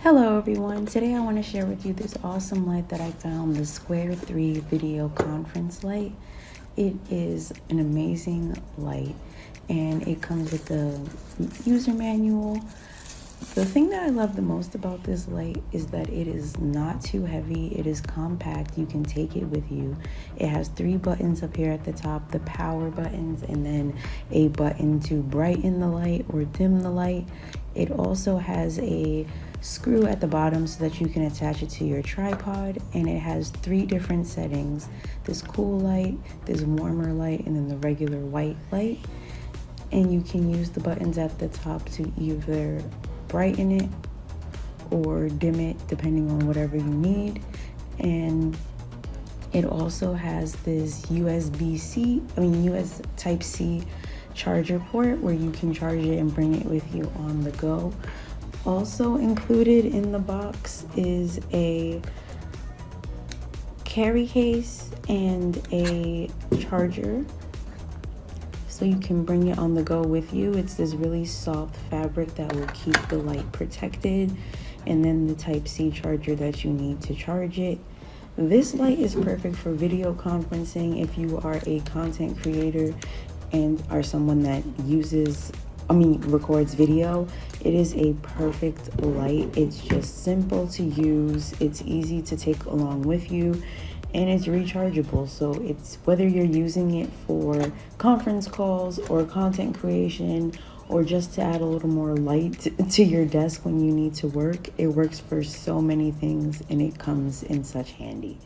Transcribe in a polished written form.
Hello everyone, today I want to share with you this awesome light that I found, the Square 3 video conference light. It is an amazing light and it comes with the user manual. The thing that I love the most about this light is that it is not too heavy, it is compact, you can take it with you. It has 3 buttons up here at the top, the power buttons, and then a button to brighten the light or dim the light. It also has a screw at the bottom so that you can attach it to your tripod, and it has 3 different settings: this cool light, this warmer light, and then the regular white light. And you can use the buttons at the top to either brighten it or dim it depending on whatever you need. And it also has this US Type-C charger port where you can charge it and bring it with you on the go. Also included in the box is a carry case and a charger, so you can bring it on the go with you. It's this really soft fabric that will keep the light protected, and then the Type-C charger that you need to charge it. This light is perfect for video conferencing if you are a content creator and are someone that records video. It is a perfect light. It's just simple to use, it's easy to take along with you, and it's rechargeable. So it's whether you're using it for conference calls or content creation or just to add a little more light to your desk when you need to work, it works for so many things and it comes in such handy.